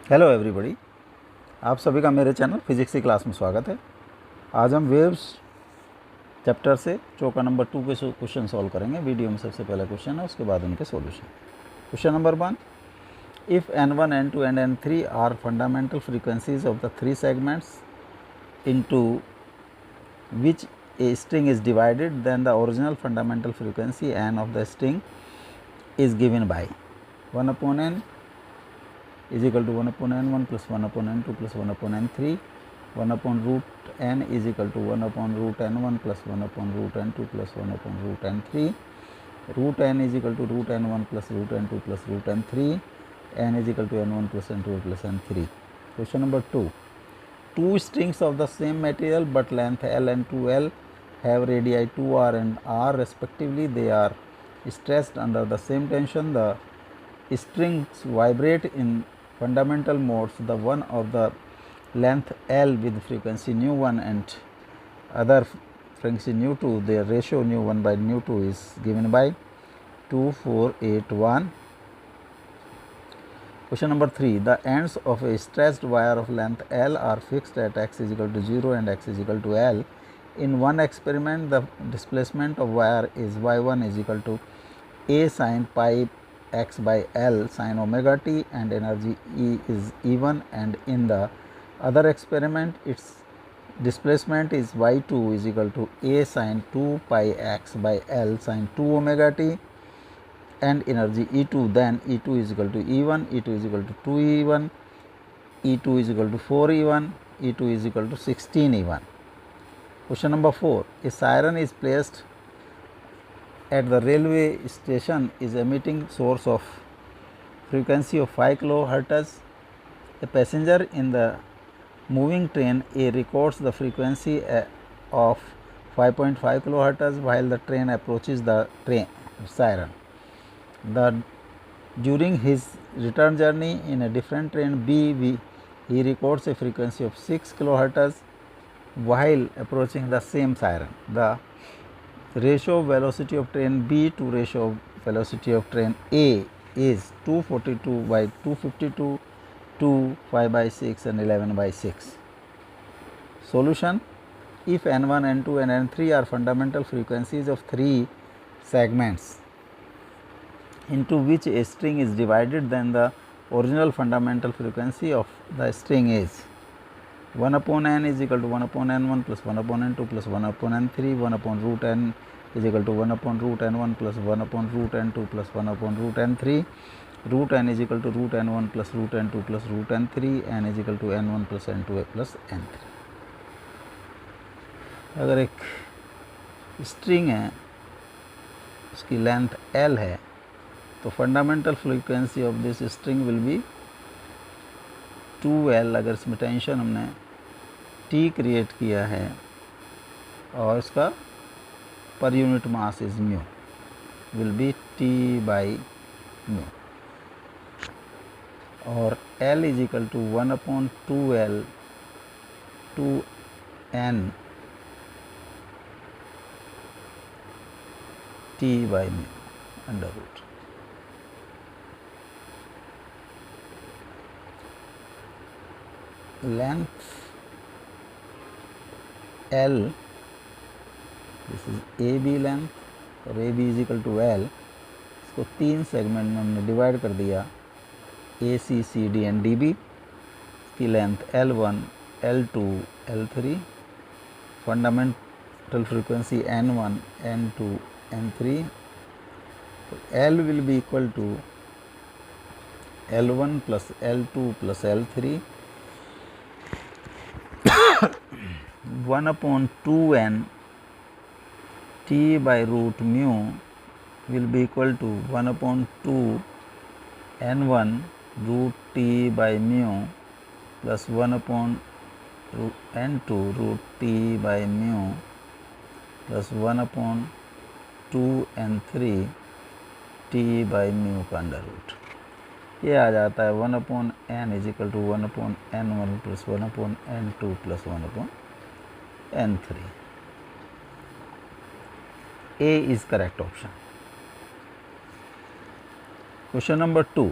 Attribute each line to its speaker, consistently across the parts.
Speaker 1: Hello everybody, आप सभी का मेरे चैनल फिजिक्स की क्लास में स्वागत है। आज हम वेव्स चैप्टर से चौका नंबर 2 के क्वेश्चन सॉल्व करेंगे। वीडियो में सबसे पहला क्वेश्चन है, उसके बाद उनके solution. Question number 1, if n1 n2 and n3 are fundamental frequencies of the three segments into which a string is divided, then the original fundamental frequency n of the string is given by 1 upon n is equal to 1 upon n1 plus 1 upon n2 plus 1 upon n3, 1 upon root n is equal to 1 upon root n1 plus 1 upon root n2 plus 1 upon root n3, root n is equal to root n1 plus root n2 plus root n3, n is equal to n1 plus n2 plus n3. Question number 2. Two strings of the same material but length L and 2L have radii 2r and r respectively. They are stressed under the same tension. The strings vibrate in fundamental modes, the one of the length L with frequency nu1 and other frequency nu2. Their ratio nu1 by nu2 is given by 2, 4, 8, 1. Question number 3. The ends of a stressed wire of length L are fixed at x is equal to 0 and x is equal to L. In one experiment, the displacement of wire is y1 is equal to a sin pi x by L sin omega t and energy E is E1, and in the other experiment its displacement is y2 is equal to a sin 2 pi x by L sin 2 omega t and energy E2, then E2 is equal to E1, E2 is equal to 2E1, E2 is equal to 4E1, E2 is equal to 16E1. Question number 4. A siren is placed at the railway station is emitting source of frequency of 5 kHz. A passenger in the moving train A records the frequency of 5.5 kHz while the train approaches the siren. During his return journey in a different train B, he records a frequency of 6 kHz while approaching the same siren. The ratio of velocity of train B to ratio of velocity of train A is 242 by 252, 2, 5 by 6 and 11 by 6. Solution: if n1, n2 and n3 are fundamental frequencies of three segments into which a string is divided, then the original fundamental frequency of the string is 1 upon n is equal to 1 upon n1 plus 1 upon n2 plus 1 upon n3, 1 upon root n is equal to 1 upon root n1 plus 1 upon root n2 plus 1 upon root n3, root n is equal to root n1 plus root n2 plus root n3, n is equal to n1 plus n2 plus n3. अगर एक string है, उसकी length L है, तो fundamental frequency of this string will be 2L। अगर इसमें tension हमने T create किया है और इसका per unit mass is mu, will be T by mu, और L is equal to 1 upon 2L 2N T by mu under root. Length L, this is a b length और a b is equal to L। इसको तीन segment में हमने divide कर दिया, a c c d and d b की length L1, L2, L3, fundamental frequency N1, N2, N3। तो L will B equal to L1 plus L2 plus L3, 1 upon 2n T by root mu will be equal to 1 upon 2 n1 root T by mu plus 1 upon n2 root T by mu plus 1 upon 2 n3 T by mu का under root. ये आ जाता है 1 upon n is equal to 1 upon n1 plus 1 upon n2 plus 1 upon n3. A is correct option. Question number 2.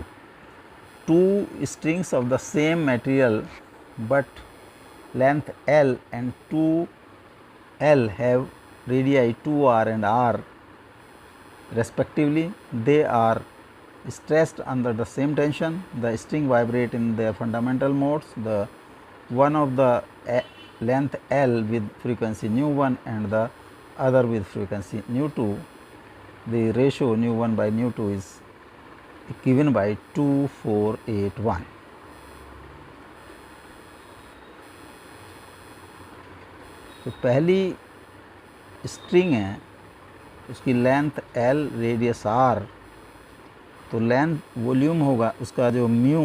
Speaker 1: two strings of the same material but length L and 2L have radii 2r and r respectively, they are stressed under the same tension. The string vibrate in their fundamental modes. The one of the length L with frequency nu1 and the other with frequency nu2. The ratio nu1 by nu2 is given by 2, 4, 8, 1. तो पहली string है, उसकी length L, radius R, तो length volume होगा उसका जो mu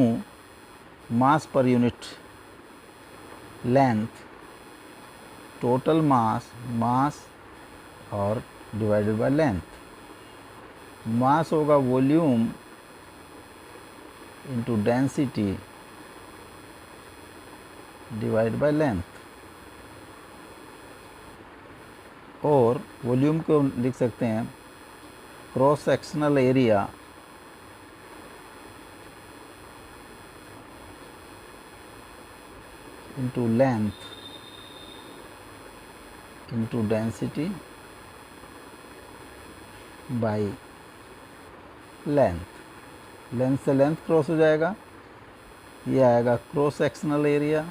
Speaker 1: मास per unit length, total mass और divided by length. मास होगा volume into density divide by length, और वॉल्यूम को लिख सकते हैं cross sectional area into length into density by length। Length से लेंथ क्रॉस हो जाएगा, ये आएगा cross sectional area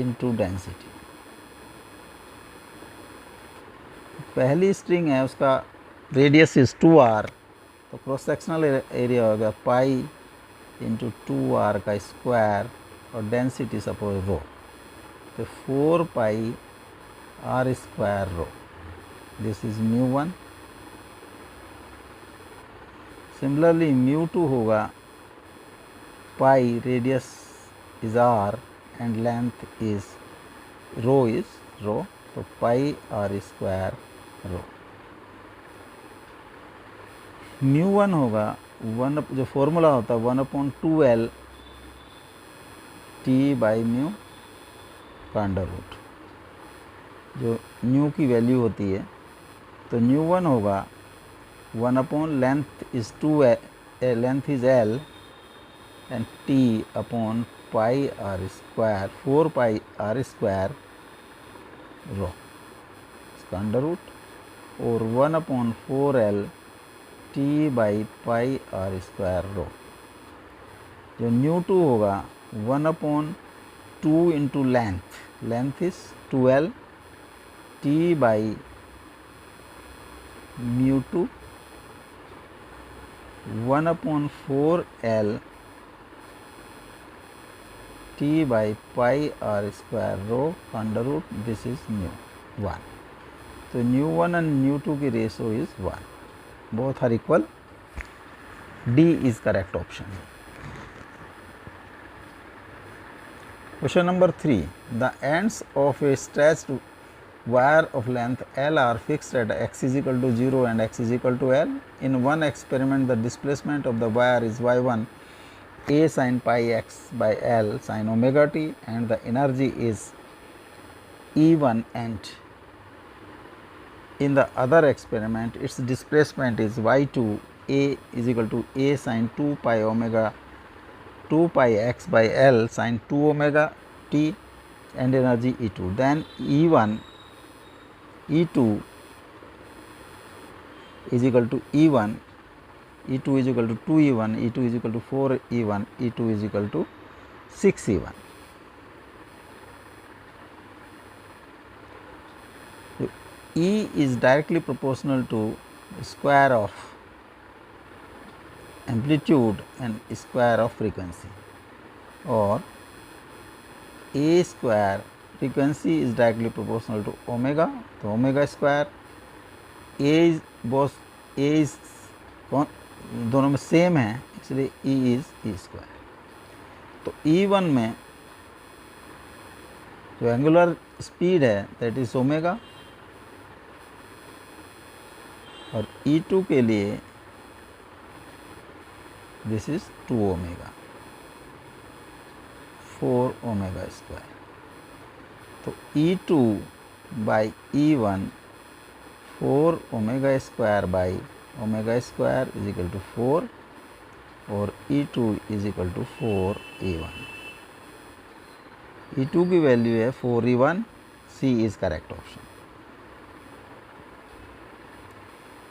Speaker 1: into density. पहली स्ट्रिंग है उसका रेडियस इज 2r, तो क्रॉस सेक्शनल एरिया होगा पाई इंटू 2r का स्क्वायर और डेंसिटी सपोज रो, तो 4 pi r square rho. This is μ1। Similarly μ2 होगा pi, radius is r and length is rho, तो पाई r स्क्वायर रो। μ1 होगा जो formula होता है 1/2L T बाई म्यू का अंडर रूट, जो म्यू की वैल्यू होती है, तो μ1 होगा 1 length is 2, length is L and T upon pi r square, 4 pi r square rho इसका अंडर रूट, और 1/4L T by pi r square rho. जो μ2 होगा 1/2 into length is 2L T by μ2, 1/4L T by pi r square rho under root, this is μ1। तो μ1 and μ2 की ratio is 1, both are equal। D is correct option। Question number 3, the ends of a stretched wire of length L are fixed at x is equal to 0 and x is equal to L. In one experiment, the displacement of the wire is y1 a sin pi x by L sin omega t, and the energy is E1, and in the other experiment its displacement is y2 a is equal to a sin 2 pi x by L sin 2 omega t, and energy E2. Then E1 E2 is equal to E1, E2 is equal to 2E1, E2 is equal to 4E1, E2 is equal to 6E1. So E is directly proportional to square of amplitude and square of frequency, or A square frequency is directly proportional to omega, तो omega square, A is दोनों में same है, इसलिए E is E square। तो E1 में जो angular speed है that is omega, और E2 के लिए this is 2 omega, 4 omega square. तो E2 by E1 4 omega square by omega square is equal to 4 और E2 is equal to 4E1। E2 की वैल्यू है 4E1, C is correct option.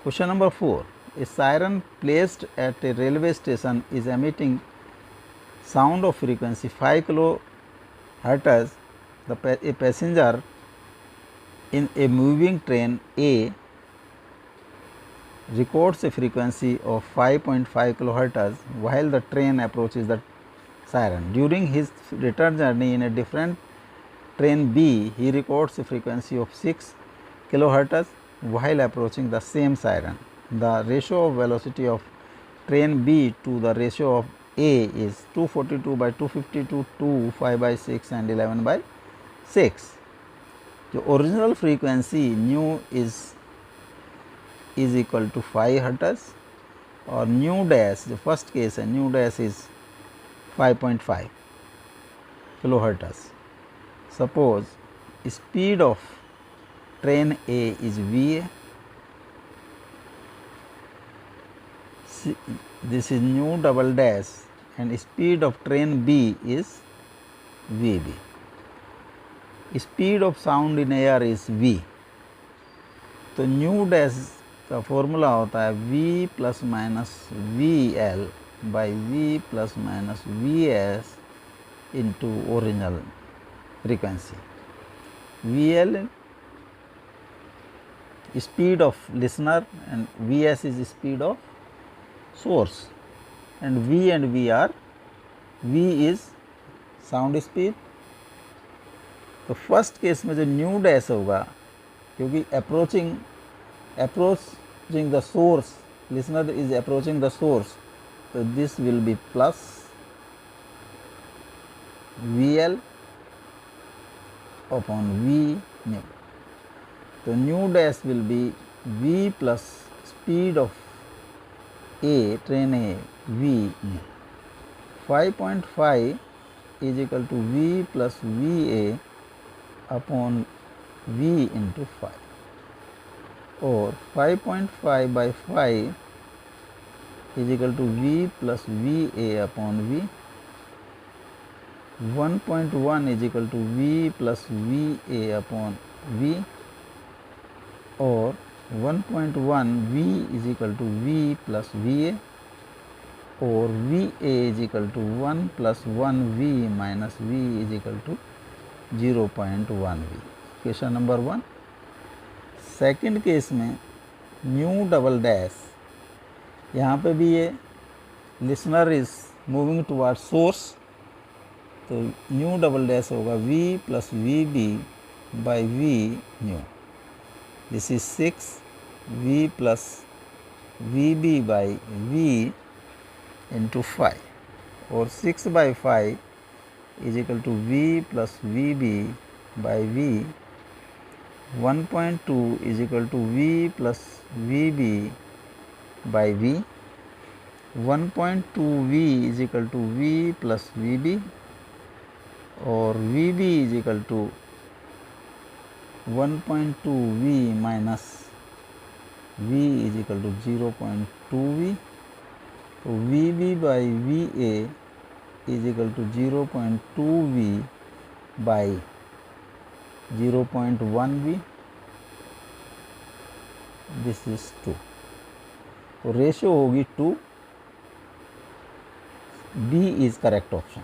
Speaker 1: Question number 4. A siren placed at a railway station is emitting sound of frequency 5 kHz. A passenger in a moving train A records a frequency of 5.5 kHz while the train approaches the siren. During his return journey in a different train B, he records a frequency of 6 kHz while approaching the same siren. The ratio of velocity of train B to the ratio of A is 242 by 252, 2, 5 by 6 and 11 by 6. जो original frequency nu is equal to 5 hertz और nu dash जो first case है nu dash is 5.5 kilohertz. Suppose speed of train A is VA, this is new double dash, and speed of train B is VB. Speed of sound in air is V. तो nu dash का formula होता है V plus minus VL by V plus minus VS into original frequency. VL speed of listener and Vs is speed of source, and V and V are V is sound speed। तो first case में जो nu dash होगा क्योंकि approaching the source, listener is approaching the source, तो this will be plus VL upon V nu. तो nu dash will be V plus speed of A train A V nu. 5.5 is equal to V plus VA upon V into 5 और 5.5 by 5 is equal to V plus VA upon V। 1.1 is equal to V plus VA upon V और 1.1 V is equal to V plus VA और VA is equal to 1 plus 1 V minus V is equal to 0.1 V। Question number 1। Second case में nu double dash, यहाँ पे भी ये listener is moving toward source, तो nu double dash होगा V plus VB by V nu. This is 6 V plus VB by V into 5 और 6 by 5 is equal to V plus VB by V। 1.2 is equal to V plus VB by V। 1.2 V is equal to V plus VB और VB is equal to 1.2 V minus V is equal to 0.2 V। तो VB by VA is equal to 0.2 V by 0.1 V। This is 2। तो ratio होगी 2। B इज correct option.